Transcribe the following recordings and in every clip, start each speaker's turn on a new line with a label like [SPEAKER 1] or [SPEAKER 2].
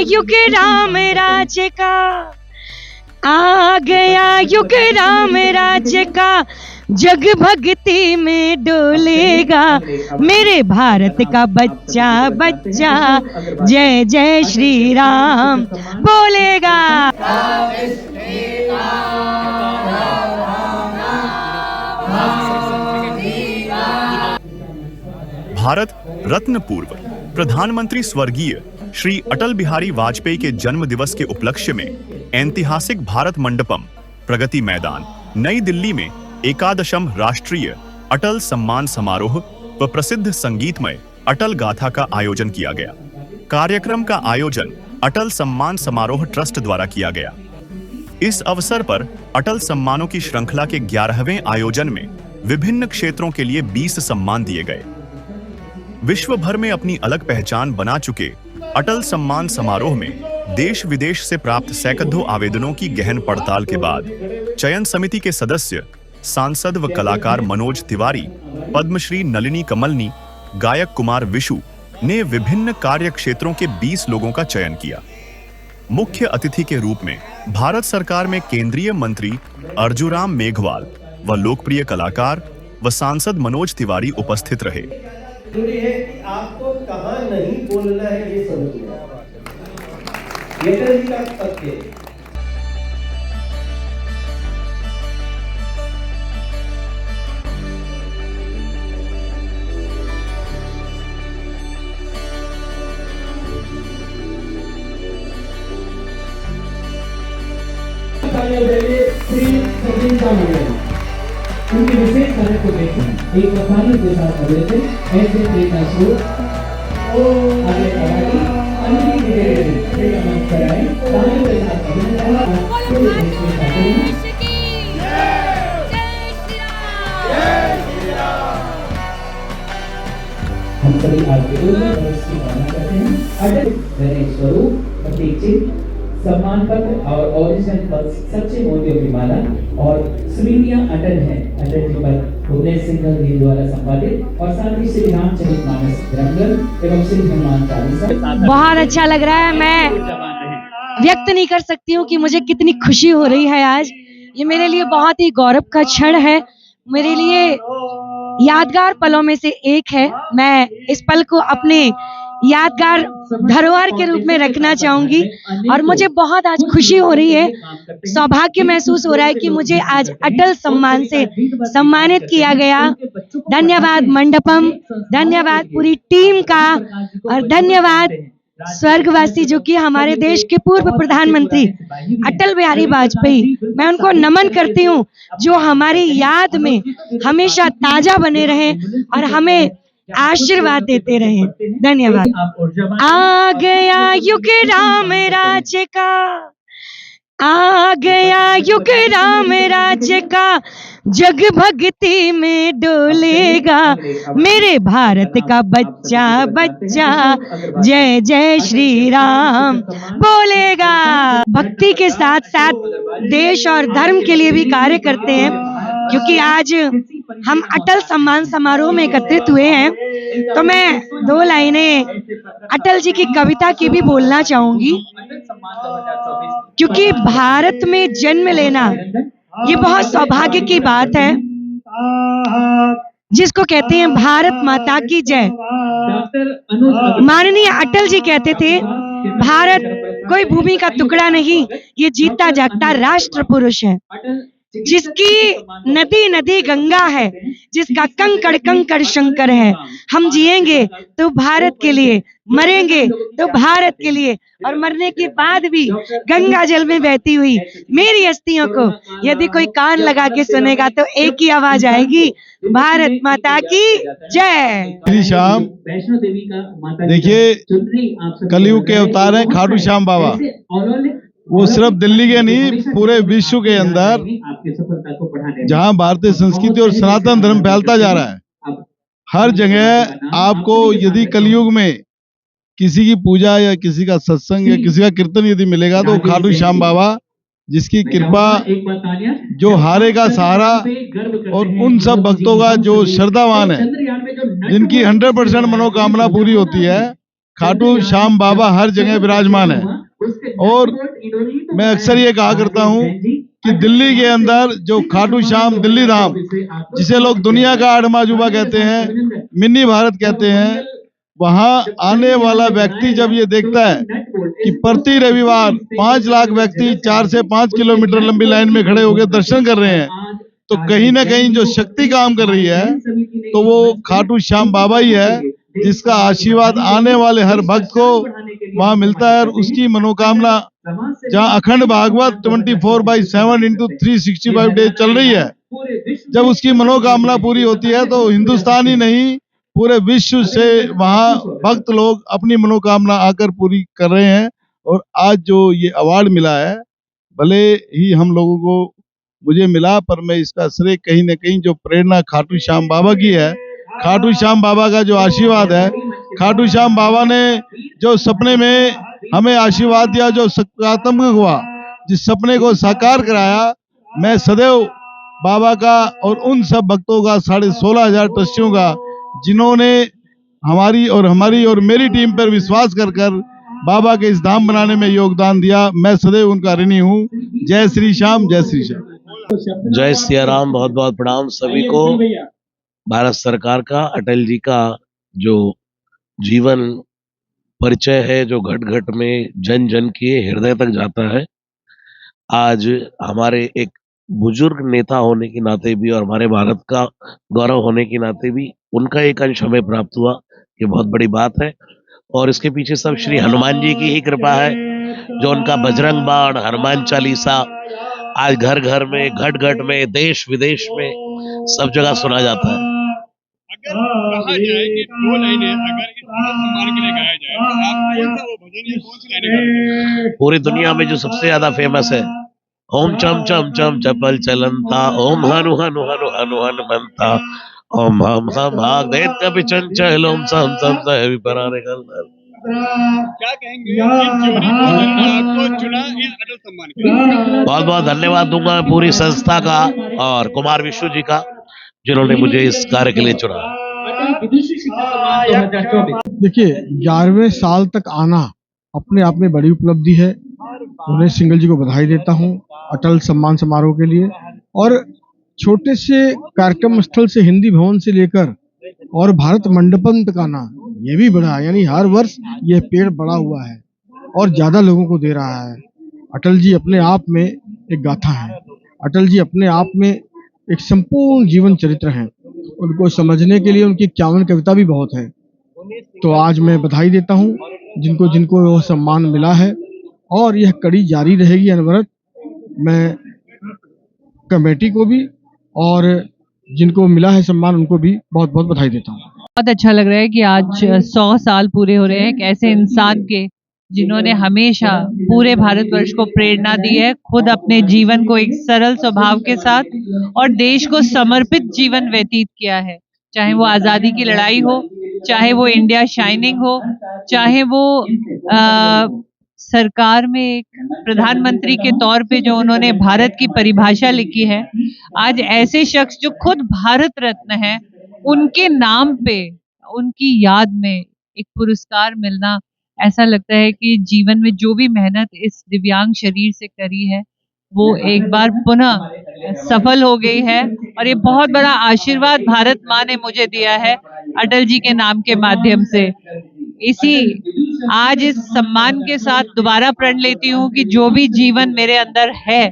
[SPEAKER 1] युग राम राज्य का, आ गया युग राम राज्य का, जग भक्ति में डोलेगा मेरे भारत का बच्चा बच्चा, जय जय श्री राम बोलेगा।
[SPEAKER 2] भारत रत्न पूर्व प्रधानमंत्री स्वर्गीय श्री अटल बिहारी वाजपेयी के जन्म दिवस के उपलक्ष्य में ऐतिहासिक भारत मंडपम प्रगति मैदान नई दिल्ली में 11वां राष्ट्रीय अटल सम्मान समारोह व प्रसिद्ध संगीतमय अटल गाथा का आयोजन किया गया। कार्यक्रम का आयोजन अटल सम्मान समारोह ट्रस्ट द्वारा किया गया। इस अवसर पर अटल सम्मानों की श्रृंखला के 11वें आयोजन में विभिन्न क्षेत्रों के लिए 20 सम्मान दिए गए। विश्व भर में अपनी अलग पहचान बना चुके अटल सम्मान समारोह में देश विदेश से प्राप्त सैकड़ों आवेदनों की गहन पड़ताल के बाद चयन समिति के सदस्य, सांसद व कलाकार मनोज तिवारी, पद्मश्री नलिनी कमलनी, गायक कुमार विशु ने विभिन्न कार्य क्षेत्रों के 20 लोगों का चयन किया। मुख्य अतिथि के रूप में भारत सरकार में केंद्रीय मंत्री अर्जुराम मेघवाल व लोकप्रिय कलाकार व सांसद मनोज तिवारी उपस्थित रहे।
[SPEAKER 3] जरूरी है कि आपको कहां नहीं बोलना है ये समझना। ये अटल जी का सत्य है।
[SPEAKER 4] उनके विशेष कार्य को देखें, एक कहानी के साथ अगले थे ऐसे प्रेरणा स्रोत आगे कहानी अंतिम के मंच पर आए कहानी के साथ हम सभी आपके उल्लेख और इसकी कामना करते हैं। अटल गणेश स्वरूप प्रतीक चिन्ह, सम्मान पत्र और ओरिजिनल पत्र, सच्चे मोतियों की माला और स्मृतियां अटल हैं अटल जी पर भुवनेश सिंह जी द्वारा संपादित और साथ ही श्री रामचरितमानस ग्रंथ एवं श्री हनुमान चालीसा।
[SPEAKER 1] बहुत अच्छा लग रहा है। मैं व्यक्त नहीं कर सकती हूँ कि मुझे कितनी खुशी हो रही है आज। ये मेरे लिए बहुत ही गौरव का क्षण है, मेरे लिए यादगार पलों में से एक है। मैं इस पल को अपने यादगार धरोहर के रूप में रखना चाहूंगी और मुझे बहुत आज खुशी हो रही है, सौभाग्य महसूस हो रहा है कि मुझे आज अटल सम्मान से सम्मानित किया गया। धन्यवाद मंडपम, धन्यवाद पूरी टीम का और धन्यवाद स्वर्गवासी जो कि हमारे देश के पूर्व प्रधानमंत्री अटल बिहारी वाजपेयी, मैं उनको नमन करती हूँ जो हमारी याद में हमेशा ताजा बने रहे और हमें आशीर्वाद देते रहे। धन्यवाद। आ गया युग राम राज्य का, आ गया युग राम राज्य का, जग भक्ति में डोलेगा मेरे भारत का बच्चा बच्चा, जय जय श्री राम बोलेगा। भक्ति के साथ साथ देश और धर्म के लिए भी कार्य करते हैं, क्योंकि आज हम अटल सम्मान समारोह में एकत्रित हुए हैं तो मैं 2 लाइनें अटल जी की कविता की भी बोलना चाहूंगी, क्योंकि भारत में जन्म लेना ये बहुत सौभाग्य की बात है, जिसको कहते हैं भारत माता की जय। माननीय अटल जी कहते थे, भारत कोई भूमि का टुकड़ा नहीं, ये जीता जागता राष्ट्र पुरुष है, जिसकी नदी नदी गंगा है, जिसका कंकड़ कंकड़ शंकर है। हम जिएंगे तो भारत के लिए, मरेंगे तो भारत के लिए, और मरने के बाद भी गंगा जल में बहती हुई मेरी अस्थियों को यदि कोई कान लगा के सुनेगा तो एक ही आवाज आएगी, भारत माता की जय।
[SPEAKER 5] श्री श्याम, देखिए कलयुग के अवतार हैं खाटू श्याम बाबा। वो सिर्फ दिल्ली के नहीं, पूरे विश्व के अंदर जहां भारतीय संस्कृति और सनातन धर्म फैलता जा रहा है, हर जगह आपको यदि कलयुग में किसी की पूजा या किसी का सत्संग या किसी का कीर्तन यदि मिलेगा तो खाटू श्याम बाबा, जिसकी कृपा, जो हारे का सहारा और उन सब भक्तों का जो श्रद्धावान है, जिनकी 100% मनोकामना पूरी होती है, खाटू श्याम बाबा हर जगह विराजमान है। और मैं अक्सर ये कहा करता हूँ कि दिल्ली के अंदर जो खाटू श्याम दिल्ली धाम, जिसे लोग दुनिया का 8वां अजूबा कहते हैं, मिनी भारत कहते हैं, वहां आने वाला व्यक्ति जब ये देखता है कि प्रति रविवार 5 लाख व्यक्ति 4 से 5 किलोमीटर लंबी लाइन में खड़े होकर दर्शन कर रहे हैं, तो कहीं ना कहीं जो शक्ति काम कर रही है तो वो खाटू श्याम बाबा ही है, जिसका आशीर्वाद आने वाले हर भक्त को वहां मिलता है। और उसकी मनोकामना, जहां अखंड भागवत 24/7 इंटू 365 डेज चल रही है, जब उसकी मनोकामना पूरी होती है तो हिंदुस्तान ही नहीं पूरे विश्व से वहां भक्त लोग अपनी मनोकामना आकर पूरी कर रहे हैं। और आज जो ये अवार्ड मिला है, भले ही हम लोगों को मुझे मिला, पर मैं इसका श्रेय कहीं न कहीं जो प्रेरणा खाटू श्याम बाबा की है, खाटू श्याम बाबा का जो आशीर्वाद है, खाटू श्याम बाबा ने जो सपने में हमें आशीर्वाद दिया, जो सकारात्मक हुआ, जिस सपने को साकार कराया, मैं सदैव बाबा का और उन सब भक्तों का 16,500 ट्रस्टियों का, जिन्होंने हमारी और मेरी टीम पर विश्वास कर बाबा के इस धाम बनाने में योगदान दिया, मैं सदैव उनका ऋणी हूँ। जय श्री श्याम, जय श्री श्याम।
[SPEAKER 6] जय सिया राम। बहुत बहुत प्रणाम सभी को। भारत सरकार का, अटल जी का जो जीवन परिचय है, जो घट घट में जन जन के हृदय तक जाता है, आज हमारे एक बुजुर्ग नेता होने के नाते भी और हमारे भारत का गौरव होने के नाते भी उनका एक अंश हमें प्राप्त हुआ, ये बहुत बड़ी बात है। और इसके पीछे सब श्री हनुमान जी की ही कृपा है, जो उनका बजरंग बाण, हनुमान चालीसा आज घर घर में, घट घट में, देश विदेश में सब जगह सुना जाता है।
[SPEAKER 7] अगर कहा जाए कि 2 लाइनें अगर इस सम्मान के लिए गाया जाए, तो आप कौन सा वो भजन या कौन सी लाइनें गाते हैं?
[SPEAKER 6] पूरी दुनिया में जो सबसे ज्यादा फेमस है, ओम चम चम चम चपल चलंता, ओम हनु हनु हनु हनु हनुमंता, ओम हम भाग देत कभी चंचल, ओम सम सम सह विपरारे कल।
[SPEAKER 7] क्या कहेंगे कि ज्योति कौशल ने आपको चुना इस अटल सम्मान के लिए?
[SPEAKER 6] बहुत बहुत धन्यवाद दूंगा पूरी संस्था का और कुमार विश्व जी का, जिन्होंने मुझे इस कार्य के लिए चुना।
[SPEAKER 5] देखिए, 11वें साल तक आना अपने आप में बड़ी उपलब्धि है। उन्हें सिंगल जी को बधाई देता हूं अटल सम्मान समारोह के लिए। और छोटे से कार्यक्रम स्थल से हिंदी भवन से लेकर और भारत मंडपम तक आना, ये भी बड़ा है। यानी हर वर्ष यह पेड़ बड़ा हुआ है और ज्यादा लोगों को दे रहा है। अटल जी अपने आप में एक गाथा है। अटल जी अपने आप में एक संपूर्ण जीवन चरित्र है। उनको समझने के लिए उनकी 51 कविता भी बहुत है। तो आज मैं बधाई देता हूँ जिनको जिनको वह सम्मान मिला है, और यह कड़ी जारी रहेगी अनवरत। मैं कमेटी को भी और जिनको मिला है सम्मान उनको भी बहुत बहुत बधाई देता हूँ।
[SPEAKER 8] बहुत अच्छा लग रहा है कि आज 100 साल पूरे हो रहे हैं एक ऐसे इंसान के, जिन्होंने हमेशा पूरे भारतवर्ष को प्रेरणा दी है, खुद अपने जीवन को एक सरल स्वभाव के साथ और देश को समर्पित जीवन व्यतीत किया है। चाहे वो आज़ादी की लड़ाई हो, चाहे वो इंडिया शाइनिंग हो, चाहे वो सरकार में एक प्रधानमंत्री के तौर पे जो उन्होंने भारत की परिभाषा लिखी है। आज ऐसे शख्स जो खुद भारत रत्न है, उनके नाम पे, उनकी याद में एक पुरस्कार मिलना, ऐसा लगता है कि जीवन में जो भी मेहनत इस दिव्यांग शरीर से करी है वो एक बार पुनः सफल हो गई है। और ये बहुत बड़ा आशीर्वाद भारत माँ ने मुझे दिया है अटल जी के नाम के माध्यम से। आज इस सम्मान के साथ दोबारा प्रण लेती हूँ कि जो भी जीवन मेरे अंदर है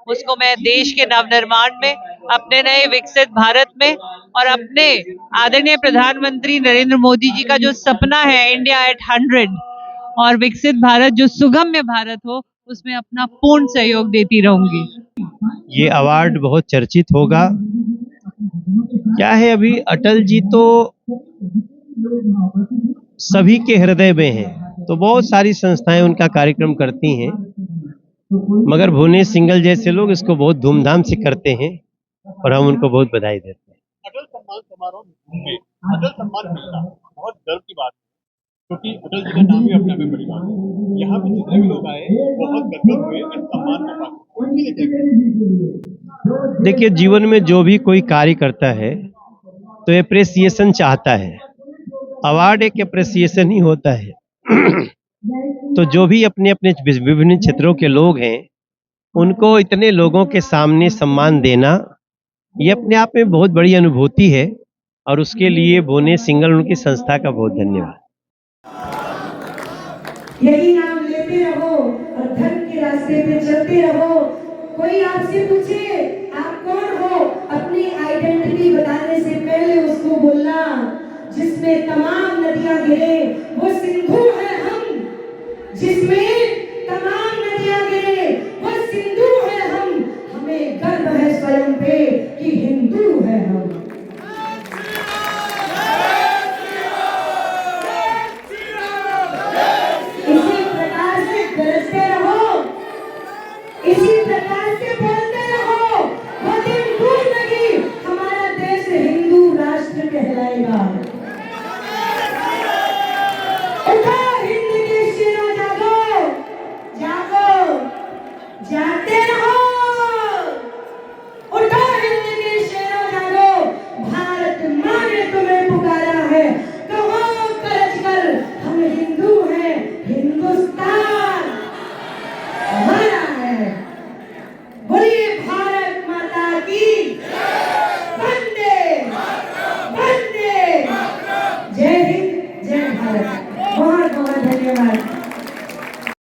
[SPEAKER 8] उसको मैं देश के नवनिर्माण में, अपने नए विकसित भारत में और अपने आदरणीय प्रधानमंत्री नरेंद्र मोदी जी का जो सपना है इंडिया एट 100 और विकसित भारत जो सुगम्य भारत हो, उसमें अपना पूर्ण सहयोग देती रहूंगी।
[SPEAKER 9] ये अवार्ड बहुत चर्चित होगा। क्या है, अभी अटल जी तो सभी के हृदय में हैं, तो बहुत सारी संस्थाएं उनका कार्यक्रम करती हैं, मगर भुवनेश सिंगल जैसे लोग इसको बहुत धूमधाम से करते हैं और हम उनको बहुत बधाई देते हैं।
[SPEAKER 7] अटल सम्मान समारोह में अटल सम्मान मिलना बहुत गर्व की बात है, क्योंकि अटल जी का नाम ही अपने में बड़ी बात है। यहाँ पे जितने भी लोग आए बहुत गदगद हुए इस सम्मान को पाकर। उनके लिए क्या कहेंगे?
[SPEAKER 9] देखिए, जीवन में जो भी कोई कार्य करता है तो एप्रिसिएशन चाहता है। अवार्ड एक एप्रिसिएशन ही होता है। तो जो भी अपने अपने विभिन्न क्षेत्रों के लोग हैं, उनको इतने लोगों के सामने सम्मान देना, ये अपने आप में बहुत बड़ी अनुभूति है। और उसके लिए भुवनेश सिंघल उनकी संस्था का बहुत धन्यवाद।
[SPEAKER 10] यही नाम लेते रहो और धर्म के रास्ते पे चलते रहो। कोई आपसे पूछे आप कौन हो, अपनी आइडेंटिटी बताने से पहले उसको बोलना जिसमें तमाम नदियां गिरे वो सिंधु है हम, जिसमें